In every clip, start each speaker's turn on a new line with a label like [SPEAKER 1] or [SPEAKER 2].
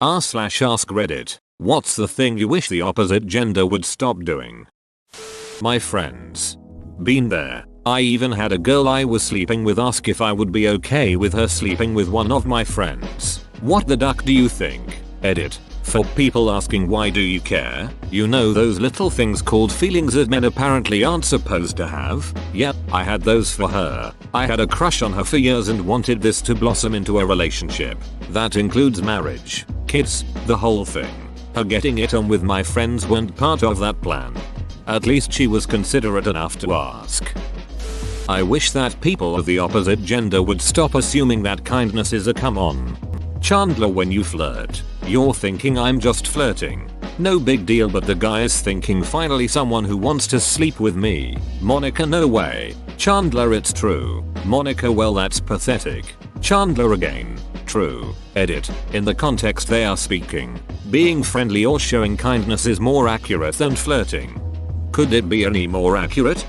[SPEAKER 1] r/ask Reddit. What's the thing you wish the opposite gender would stop doing? My friends. Been there. I even had a girl I was sleeping with ask if I would be okay with her sleeping with one of my friends. What the duck do you think? Edit. For people asking why do you care? You know those little things called feelings that men apparently aren't supposed to have? Yep, I had those for her. I had a crush on her for years and wanted this to blossom into a relationship. That includes marriage, kids, the whole thing. Her getting it on with my friends weren't part of that plan. At least she was considerate enough to ask. I wish that people of the opposite gender would stop assuming that kindness is a come on. Chandler, when you flirt, you're thinking I'm just flirting. No big deal, but the guy is thinking finally someone who wants to sleep with me. Monica, no way. Chandler, it's true. Monica, well that's pathetic. Chandler again. True. Edit. In the context they are speaking, being friendly or showing kindness is more accurate than flirting. Could it be any more accurate?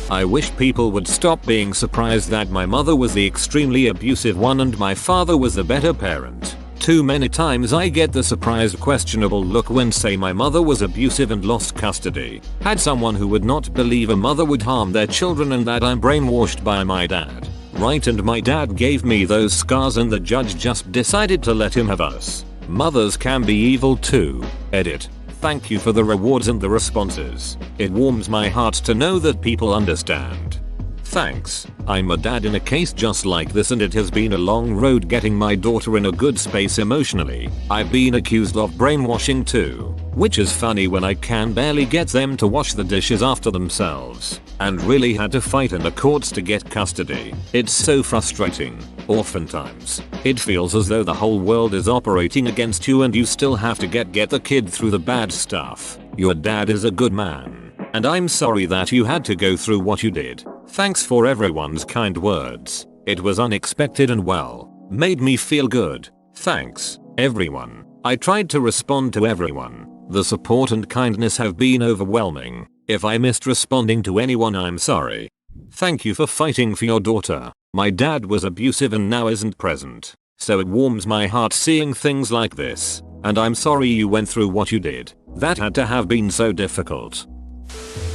[SPEAKER 1] I wish people would stop being surprised that my mother was the extremely abusive one and my father was the better parent. Too many times I get the surprised questionable look when say my mother was abusive and lost custody. Had someone who would not believe a mother would harm their children and that I'm brainwashed by my dad. Right, and my dad gave me those scars and the judge just decided to let him have us. Mothers can be evil too. Edit. Thank you for the rewards and the responses. It warms my heart to know that people understand. Thanks. I'm a dad in a case just like this and it has been a long road getting my daughter in a good space emotionally. I've been accused of brainwashing too, which is funny when I can barely get them to wash the dishes after themselves, and really had to fight in the courts to get custody. It's so frustrating. Oftentimes, it feels as though the whole world is operating against you and you still have to get the kid through the bad stuff. Your dad is a good man, and I'm sorry that you had to go through what you did. Thanks for everyone's kind words. It was unexpected and well, made me feel good. Thanks, everyone. I tried to respond to everyone. The support and kindness have been overwhelming. If I missed responding to anyone, I'm sorry. Thank you for fighting for your daughter. My dad was abusive and now isn't present, so it warms my heart seeing things like this. And I'm sorry you went through what you did. That had to have been so difficult.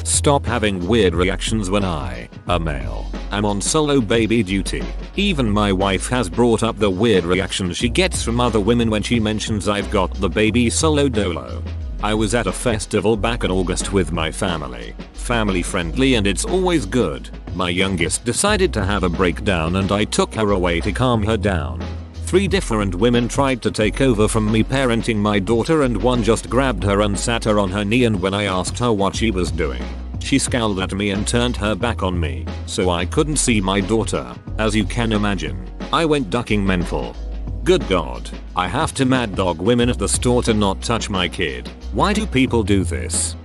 [SPEAKER 1] Stop having weird reactions when I, a male, am on solo baby duty. Even my wife has brought up the weird reactions she gets from other women when she mentions I've got the baby solo dolo. I was at a festival back in August with my family. Family friendly and it's always good. My youngest decided to have a breakdown and I took her away to calm her down. 3 different women tried to take over from me parenting my daughter and one just grabbed her and sat her on her knee, and when I asked her what she was doing, she scowled at me and turned her back on me, so I couldn't see my daughter. As you can imagine, I went ducking mental. Good God, I have to mad dog women at the store to not touch my kid. Why do people do this?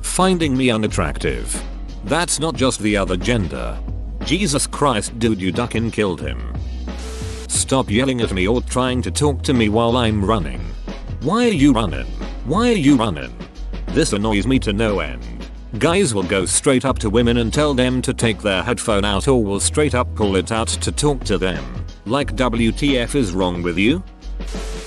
[SPEAKER 1] Finding me unattractive. That's not just the other gender. Jesus Christ, dude, you ducking killed him. Stop yelling at me or trying to talk to me while I'm running. Why are you running? Why are you running? This annoys me to no end. Guys will go straight up to women and tell them to take their headphone out or will straight up pull it out to talk to them. Like, WTF is wrong with you?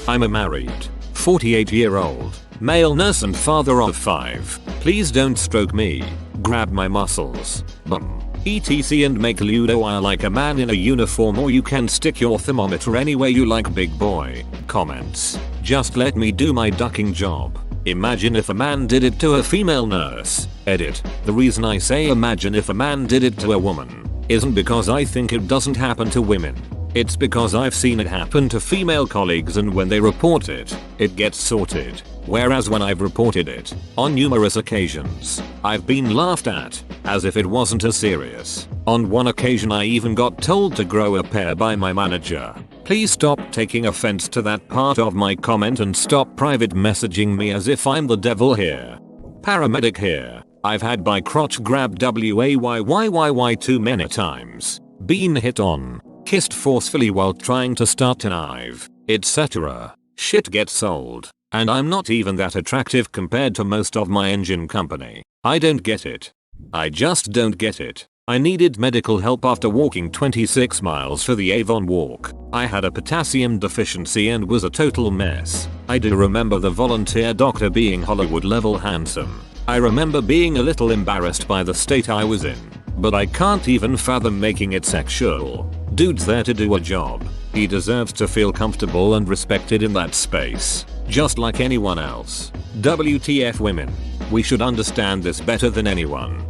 [SPEAKER 1] I'm a married, 48-year-old, male nurse and father of 5. Please don't stroke me, grab my muscles, bum, etc. and make Ludo like a man in a uniform, or you can stick your thermometer anywhere you like, big boy. Comments. Just let me do my ducking job. Imagine if a man did it to a female nurse. Edit. The reason I say imagine if a man did it to a woman isn't because I think it doesn't happen to women. It's because I've seen it happen to female colleagues, and when they report it, it gets sorted. Whereas when I've reported it, on numerous occasions, I've been laughed at, as if it wasn't as serious. On one occasion I even got told to grow a pair by my manager. Please stop taking offense to that part of my comment and stop private messaging me as if I'm the devil here. Paramedic here. I've had my crotch grabbed wayyyy too many times. Been hit on. Kissed forcefully while trying to start an IV, etc. Shit gets old. And I'm not even that attractive compared to most of my engine company. I don't get it. I just don't get it. I needed medical help after walking 26 miles for the Avon walk. I had a potassium deficiency and was a total mess. I do remember the volunteer doctor being Hollywood level handsome. I remember being a little embarrassed by the state I was in. But I can't even fathom making it sexual. Dude's there to do a job. He deserves to feel comfortable and respected in that space. Just like anyone else. WTF women. We should understand this better than anyone.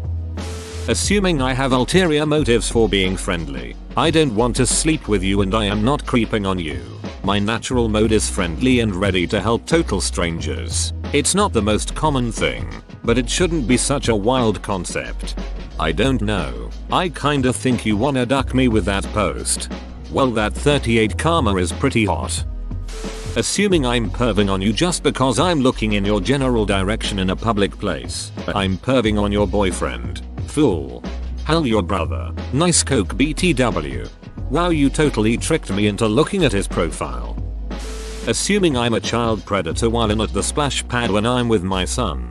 [SPEAKER 1] Assuming I have ulterior motives for being friendly. I don't want to sleep with you and I am not creeping on you. My natural mode is friendly and ready to help total strangers. It's not the most common thing, but it shouldn't be such a wild concept. I don't know. I kinda think you wanna duck me with that post. Well, that 38 karma is pretty hot. Assuming I'm perving on you just because I'm looking in your general direction in a public place. I'm perving on your boyfriend. Fool. Hell, your brother. Nice coke BTW. Wow, you totally tricked me into looking at his profile. Assuming I'm a child predator while in at the splash pad when I'm with my son.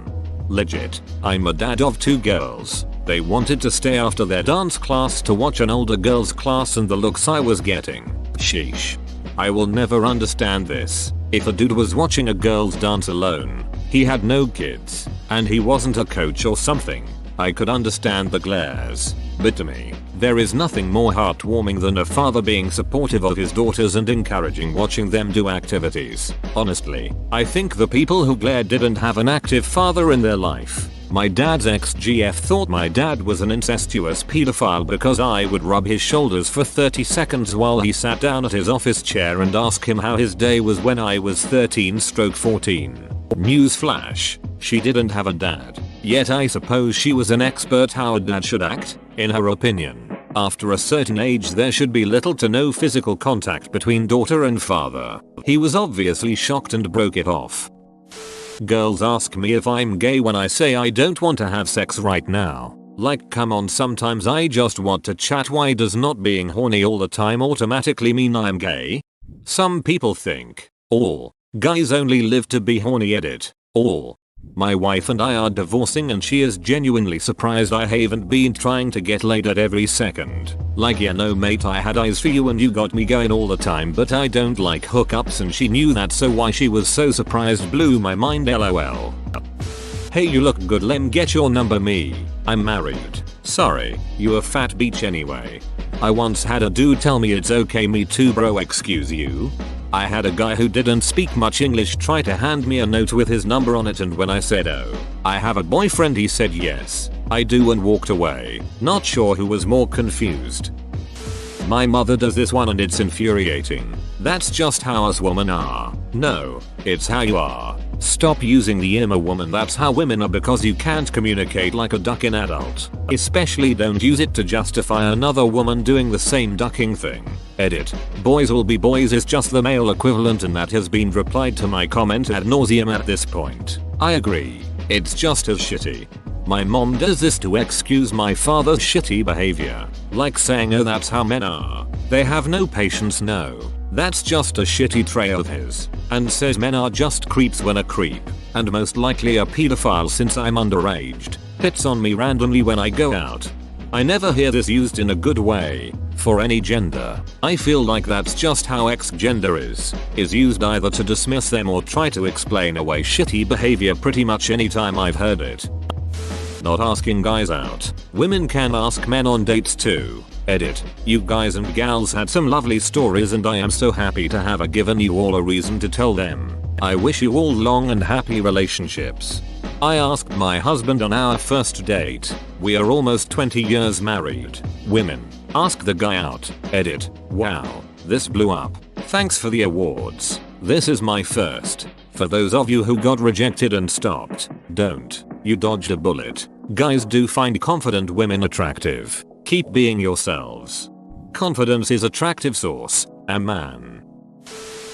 [SPEAKER 1] Legit. I'm a dad of 2 girls. They wanted to stay after their dance class to watch an older girl's class and the looks I was getting. Sheesh. I will never understand this. If a dude was watching a girl's dance alone, he had no kids, and he wasn't a coach or something, I could understand the glares. But to me, there is nothing more heartwarming than a father being supportive of his daughters and encouraging watching them do activities. Honestly, I think the people who glare didn't have an active father in their life. My dad's ex-GF thought my dad was an incestuous pedophile because I would rub his shoulders for 30 seconds while he sat down at his office chair and ask him how his day was when I was 13/14. Newsflash, she didn't have a dad. Yet I suppose she was an expert how a dad should act. In her opinion, after a certain age there should be little to no physical contact between daughter and father. He was obviously shocked and broke it off. Girls ask me if I'm gay when I say I don't want to have sex right now. Like, come on, sometimes I just want to chat. Why does not being horny all the time automatically mean I'm gay? Some people think, all guys only live to be horny. All. My wife and I are divorcing and she is genuinely surprised I haven't been trying to get laid at every second. Like, yeah, no mate, I had eyes for you and you got me going all the time, but I don't like hookups and she knew that, so why she was so surprised blew my mind, lol. Hey, you look good, lem, get your number me. I'm married. Sorry, you a fat bitch anyway. I once had a dude tell me it's okay, me too bro, excuse you. I had a guy who didn't speak much English try to hand me a note with his number on it, and when I said, "Oh, I have a boyfriend," he said, "Yes, I do," and walked away. Not sure who was more confused. My mother does this one and it's infuriating. That's just how us women are. No, it's how you are. Stop using the "I'm a woman, that's how women are" because you can't communicate like a duck in adult. Especially don't use it to justify another woman doing the same ducking thing. Edit. Boys will be boys is just the male equivalent, and that has been replied to my comment ad nauseum at this point. I agree. It's just as shitty. My mom does this to excuse my father's shitty behavior. Like saying, "Oh, that's how men are. They have no patience." No. That's just a shitty trait of his. And says men are just creeps when a creep. And most likely a pedophile since I'm underaged. Hits on me randomly when I go out. I never hear this used in a good way. For any gender. I feel like that's just how X-gender is used either to dismiss them or try to explain away shitty behavior pretty much anytime I've heard it. Not asking guys out. Women can ask men on dates too. Edit. You guys and gals had some lovely stories and I am so happy to have given you all a reason to tell them. I wish you all long and happy relationships. I asked my husband on our first date. We are almost 20 years married. Women. Ask the guy out. Edit. Wow. This blew up. Thanks for the awards. This is my first. For those of you who got rejected and stopped. Don't. You dodged a bullet. Guys do find confident women attractive. Keep being yourselves. Confidence is attractive source. A man.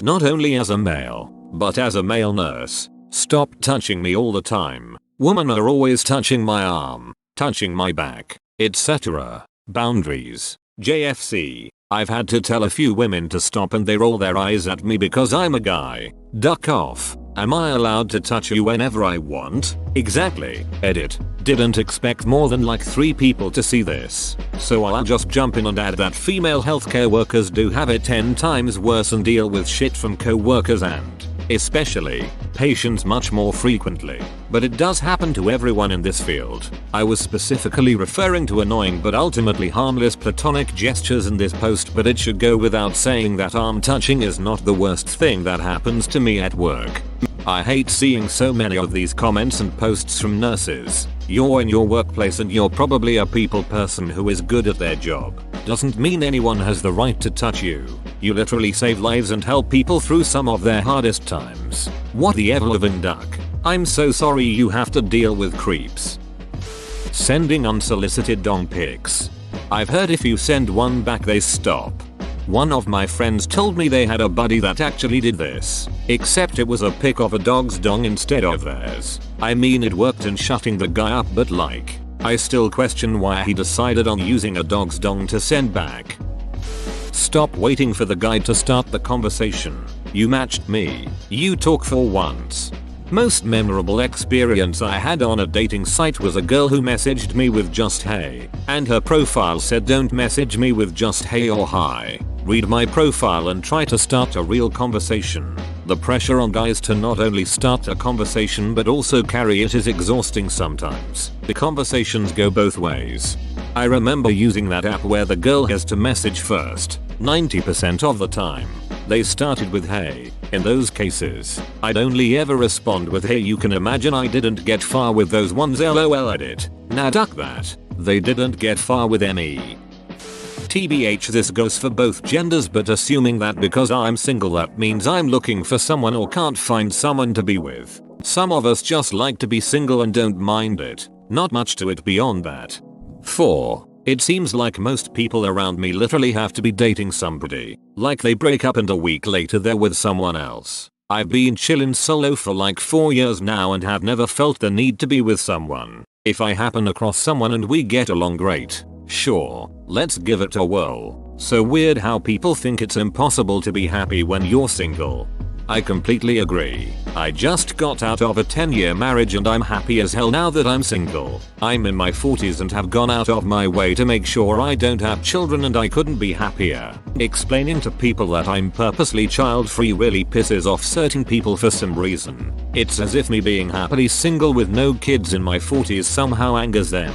[SPEAKER 1] Not only as a male, but as a male nurse. Stop touching me all the time. Women are always touching my arm, touching my back, etc. Boundaries. JFC. I've had to tell a few women to stop and they roll their eyes at me because I'm a guy. Duck off. Am I allowed to touch you whenever I want? Exactly. Edit. Didn't expect more than like 3 people to see this. So I'll just jump in and add that female healthcare workers do have it 10 times worse and deal with shit from co-workers and, especially, patients much more frequently. But it does happen to everyone in this field. I was specifically referring to annoying but ultimately harmless platonic gestures in this post, but it should go without saying that arm touching is not the worst thing that happens to me at work. I hate seeing so many of these comments and posts from nurses. You're in your workplace and you're probably a people person who is good at their job. Doesn't mean anyone has the right to touch you. You literally save lives and help people through some of their hardest times. What the ever-living duck? I'm so sorry you have to deal with creeps. Sending unsolicited dong pics. I've heard if you send one back they stop. One of my friends told me they had a buddy that actually did this, except it was a pic of a dog's dong instead of theirs. I mean, it worked in shutting the guy up, but like, I still question why he decided on using a dog's dong to send back. Stop waiting for the guy to start the conversation. You matched me. You talk for once. Most memorable experience I had on a dating site was a girl who messaged me with just hey, and her profile said don't message me with just hey or hi. Read my profile and try to start a real conversation. The pressure on guys to not only start a conversation but also carry it is exhausting sometimes. The conversations go both ways. I remember using that app where the girl has to message first. 90% of the time, they started with hey. In those cases, I'd only ever respond with hey. You can imagine I didn't get far with those ones, lol. Edit. Nah, duck that. They didn't get far with me. TBH, this goes for both genders, but assuming that because I'm single that means I'm looking for someone or can't find someone to be with. Some of us just like to be single and don't mind it. Not much to it beyond that. 4. It seems like most people around me literally have to be dating somebody. Like they break up and a week later they're with someone else. I've been chillin' solo for like 4 years now and have never felt the need to be with someone. If I happen across someone and we get along great, sure, let's give it a whirl. So weird how people think it's impossible to be happy when you're single. I completely agree. I just got out of a 10-year marriage and I'm happy as hell now that I'm single. I'm in my 40s and have gone out of my way to make sure I don't have children, and I couldn't be happier. Explaining to people that I'm purposely child-free really pisses off certain people for some reason. It's as if me being happily single with no kids in my 40s somehow angers them.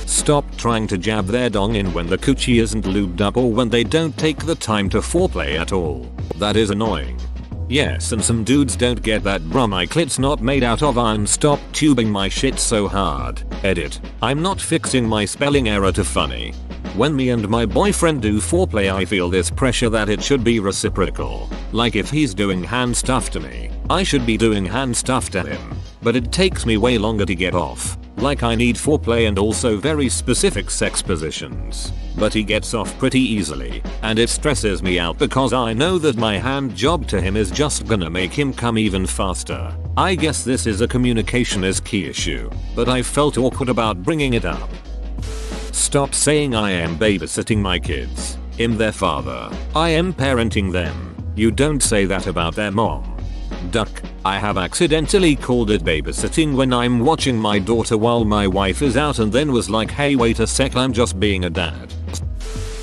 [SPEAKER 1] Stop trying to jab their dong in when the coochie isn't lubed up or when they don't take the time to foreplay at all. That is annoying. Yes, and some dudes don't get that, bruh, my clit's not made out of iron. Stop tubing my shit so hard. Edit. I'm not fixing my spelling error to funny. When me and my boyfriend do foreplay I feel this pressure that it should be reciprocal. Like if he's doing hand stuff to me, I should be doing hand stuff to him. But it takes me way longer to get off. Like I need foreplay and also very specific sex positions. But he gets off pretty easily, and it stresses me out because I know that my hand job to him is just gonna make him come even faster. I guess this is a communication is key issue, but I felt awkward about bringing it up. Stop saying I am babysitting my kids. I'm their father. I am parenting them. You don't say that about their mom. Duck. I have accidentally called it babysitting when I'm watching my daughter while my wife is out and then was like, hey wait a sec, I'm just being a dad.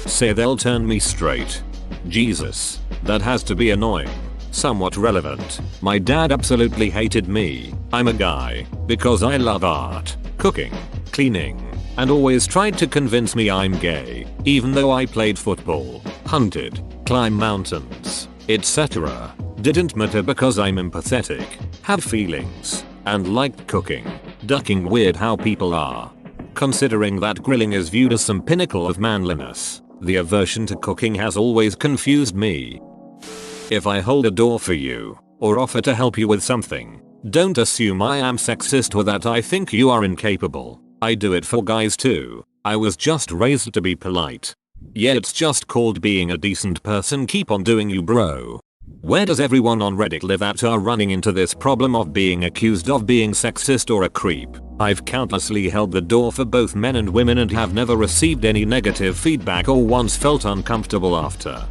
[SPEAKER 1] Say they'll turn me straight. Jesus. That has to be annoying. Somewhat relevant. My dad absolutely hated me. I'm a guy. Because I love art, cooking, cleaning, and always tried to convince me I'm gay. Even though I played football, hunted, climbed mountains, etc. Didn't matter because I'm empathetic, have feelings, and liked cooking. Ducking weird how people are. Considering that grilling is viewed as some pinnacle of manliness, the aversion to cooking has always confused me. If I hold a door for you, or offer to help you with something, don't assume I am sexist or that I think you are incapable. I do it for guys too. I was just raised to be polite. Yeah, it's just called being a decent person. Keep on doing you, bro. Where does everyone on Reddit live that are running into this problem of being accused of being sexist or a creep? I've countlessly held the door for both men and women and have never received any negative feedback or once felt uncomfortable after.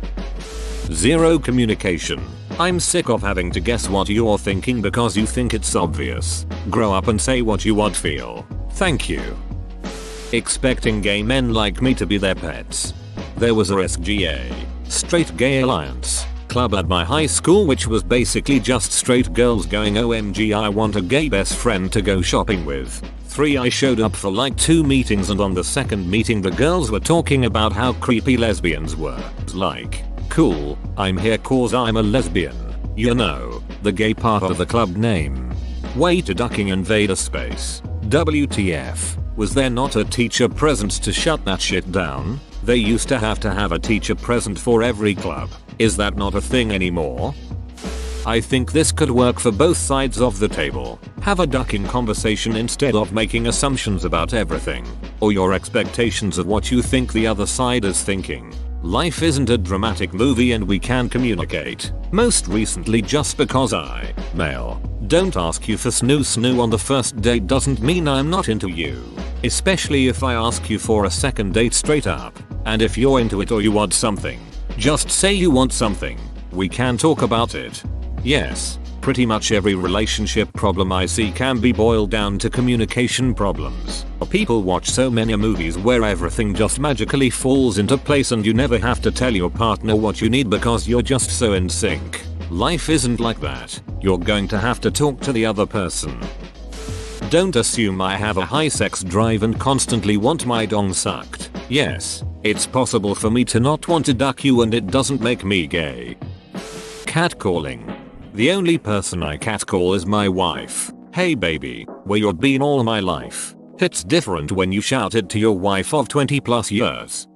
[SPEAKER 1] Zero communication. I'm sick of having to guess what you're thinking because you think it's obvious. Grow up and say what you would feel. Thank you. Expecting gay men like me to be their pets. There was a SGA, Straight Gay Alliance, club at my high school which was basically just straight girls going OMG I want a gay best friend to go shopping with. I showed up for like 2 meetings and on the second meeting the girls were talking about how creepy lesbians were. Like, cool, I'm here cause I'm a lesbian. You know, the gay part of the club name. Way to ducking invader space. WTF, was there not a teacher present to shut that shit down? They used to have a teacher present for every club. Is that not a thing anymore? I think this could work for both sides of the table. Have a ducking conversation instead of making assumptions about everything, or your expectations of what you think the other side is thinking. Life isn't a dramatic movie and we can communicate. Most recently just because I, male, don't ask you for snoo on the first date doesn't mean I'm not into you. Especially if I ask you for a second date straight up. And if you're into it or you want something, just say you want something. We can talk about it. Yes, pretty much every relationship problem I see can be boiled down to communication problems. People watch so many movies where everything just magically falls into place and you never have to tell your partner what you need because you're just so in sync. Life isn't like that. You're going to have to talk to the other person. Don't assume I have a high sex drive and constantly want my dong sucked. Yes, it's possible for me to not want to duck you and it doesn't make me gay. Catcalling. The only person I catcall is my wife. Hey baby, where you been all my life? It's different when you shout it to your wife of 20+ years.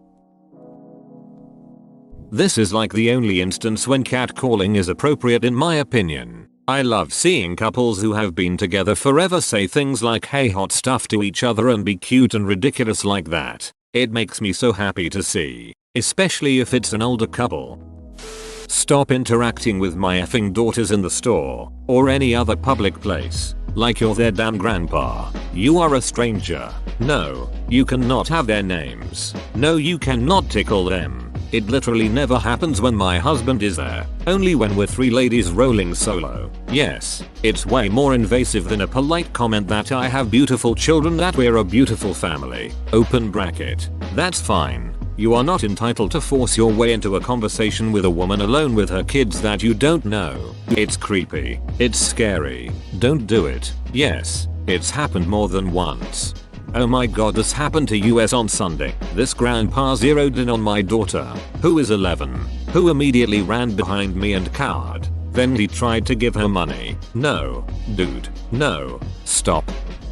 [SPEAKER 1] This is like the only instance when catcalling is appropriate in my opinion. I love seeing couples who have been together forever say things like hey hot stuff to each other and be cute and ridiculous like that. It makes me so happy to see, especially if it's an older couple. Stop interacting with my effing daughters in the store or any other public place like you're their damn grandpa. You are a stranger. No, you cannot have their names. No, you cannot tickle them. It literally never happens when my husband is there. Only when we're 3 ladies rolling solo. Yes, it's way more invasive than a polite comment that I have beautiful children, that we're a beautiful family. Open bracket. That's fine. You are not entitled to force your way into a conversation with a woman alone with her kids that you don't know. It's creepy. It's scary. Don't do it. Yes, it's happened more than once. Oh my god, this happened to us on Sunday. This grandpa zeroed in on my daughter, who is 11, who immediately ran behind me and cowered. Then he tried to give her money. No, dude, no, stop.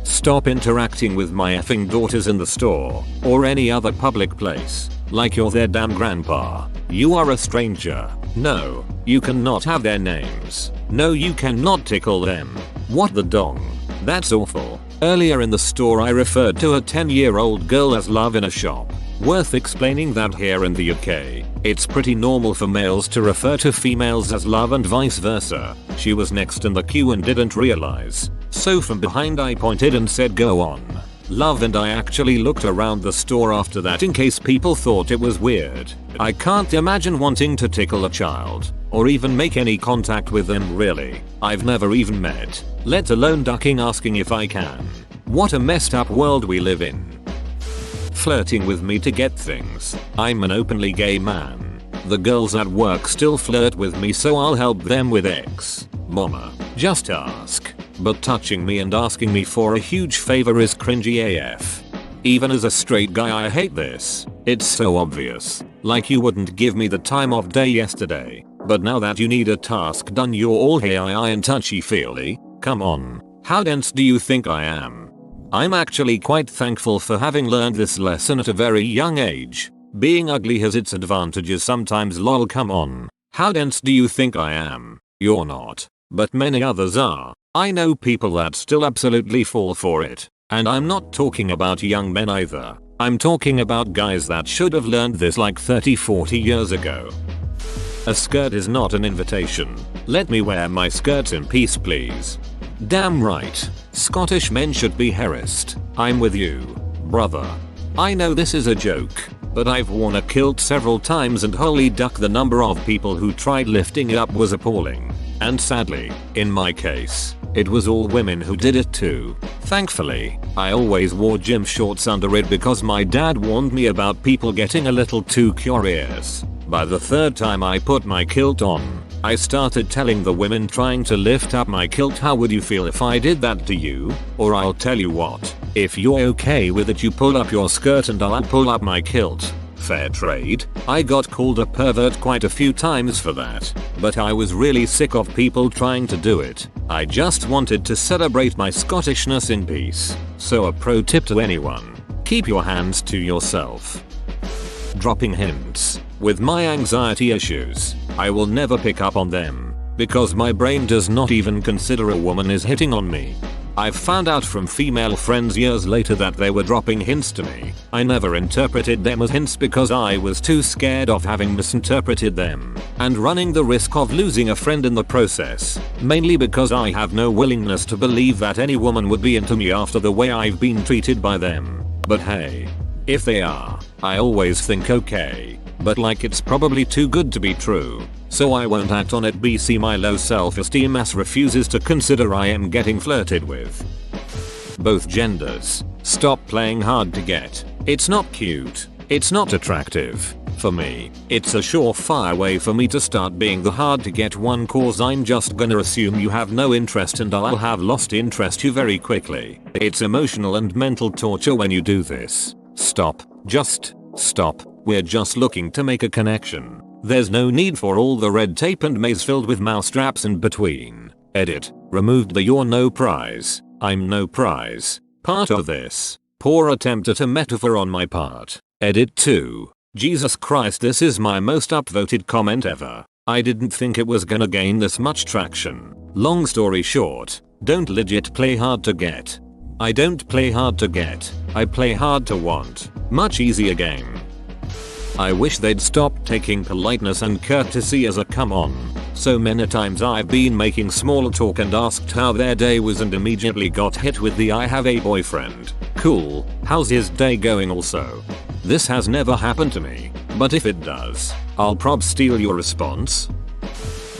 [SPEAKER 1] Stop interacting with my effing daughters in the store or any other public place like you're their damn grandpa. You are a stranger. No, you cannot have their names. No, you cannot tickle them. What the dong? That's awful. Earlier in the store I referred to a 10-year-old girl as love in a shop. Worth explaining that here in the UK, it's pretty normal for males to refer to females as love and vice versa. She was next in the queue and didn't realize. So from behind I pointed and said go on, love, and I actually looked around the store after that in case people thought it was weird. I can't imagine wanting to tickle a child or even make any contact with them really. I've never even met, let alone ducking asking if I can. What a messed up world we live in. Flirting with me to get things. I'm an openly gay man. The girls at work still flirt with me so I'll help them with X. Mama, just ask. But touching me and asking me for a huge favor is cringy AF. Even as a straight guy I hate this. It's so obvious. Like you wouldn't give me the time of day yesterday. But now that you need a task done you're all hey and touchy feely? Come on. How dense do you think I am? I'm actually quite thankful for having learned this lesson at a very young age. Being ugly has its advantages sometimes, lol, come on. How dense do you think I am? You're not. But many others are. I know people that still absolutely fall for it. And I'm not talking about young men either. I'm talking about guys that should have learned this like 30-40 years ago. A skirt is not an invitation. Let me wear my skirts in peace please. Damn right. Scottish men should be harassed. I'm with you, brother. I know this is a joke, but I've worn a kilt several times and holy duck, the number of people who tried lifting it up was appalling. And sadly, in my case, it was all women who did it too. Thankfully, I always wore gym shorts under it because my dad warned me about people getting a little too curious. By the third time I put my kilt on, I started telling the women trying to lift up my kilt, how would you feel if I did that to you? Or I'll tell you what, if you're okay with it, you pull up your skirt and I'll pull up my kilt. Fair trade. I got called a pervert quite a few times for that, but I was really sick of people trying to do it. I just wanted to celebrate my Scottishness in peace. So a pro tip to anyone, keep your hands to yourself. Dropping hints. With my anxiety issues, I will never pick up on them, because my brain does not even consider a woman is hitting on me. I've found out from female friends years later that they were dropping hints to me. I never interpreted them as hints because I was too scared of having misinterpreted them and running the risk of losing a friend in the process, mainly because I have no willingness to believe that any woman would be into me after the way I've been treated by them. But hey, if they are, I always think okay, but like it's probably too good to be true, so I won't act on it. BC my low self-esteem ass refuses to consider I am getting flirted with. Both genders, stop playing hard to get. It's not cute. It's not attractive. For me, it's a surefire way for me to start being the hard to get one, cause I'm just gonna assume you have no interest and I'll have lost interest you very quickly. It's emotional and mental torture when you do this. Stop. Just stop. We're just looking to make a connection. There's no need for all the red tape and maze filled with mousetraps in between. Edit. Removed the "you're no prize, I'm no prize" part of this. Poor attempt at a metaphor on my part. Edit 2. Jesus Christ, this is my most upvoted comment ever. I didn't think it was gonna gain this much traction. Long story short, don't legit play hard to get. I don't play hard to get. I play hard to want. Much easier game. I wish they'd stop taking politeness and courtesy as a come on. So many times I've been making small talk and asked how their day was and immediately got hit with the "I have a boyfriend. Cool, how's his day going also?" This has never happened to me, but if it does, I'll prob steal your response.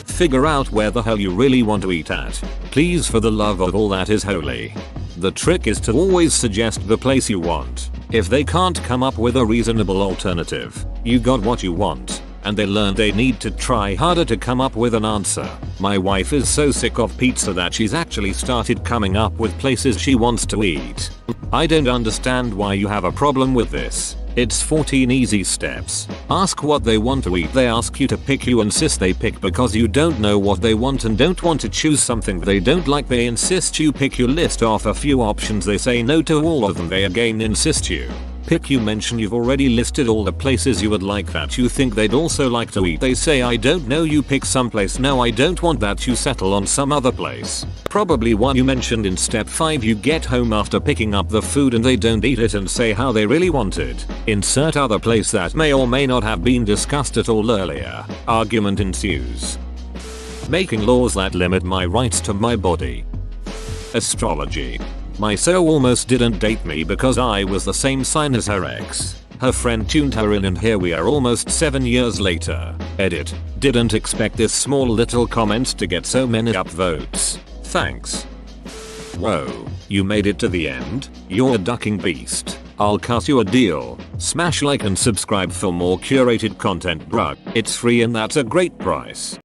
[SPEAKER 1] Figure out where the hell you really want to eat at, please, for the love of all that is holy. The trick is to always suggest the place you want. If they can't come up with a reasonable alternative, you got what you want, and they learn they need to try harder to come up with an answer. My wife is so sick of pizza that she's actually started coming up with places she wants to eat. I don't understand why you have a problem with this. It's 14 easy steps. Ask what they want to eat. They ask you to pick, you insist they pick because you don't know what they want and don't want to choose something they don't like. They insist you pick, you list off a few options. They say no to all of them. They again insist you pick, you mention you've already listed all the places you would like that you think they'd also like to eat. They say I don't know, you pick someplace. No, I don't want that, you settle on some other place. Probably one you mentioned in step 5. You get home after picking up the food and they don't eat it and say how they really want it. Insert other place that may or may not have been discussed at all earlier. Argument ensues. Making laws that limit my rights to my body. Astrology. My so almost didn't date me because I was the same sign as her ex. Her friend tuned her in and here we are almost 7 years later. Edit. Didn't expect this small little comment to get so many upvotes. Thanks. Whoa, you made it to the end? You're a ducking beast. I'll cut you a deal. Smash like and subscribe for more curated content, bruh. It's free and that's a great price.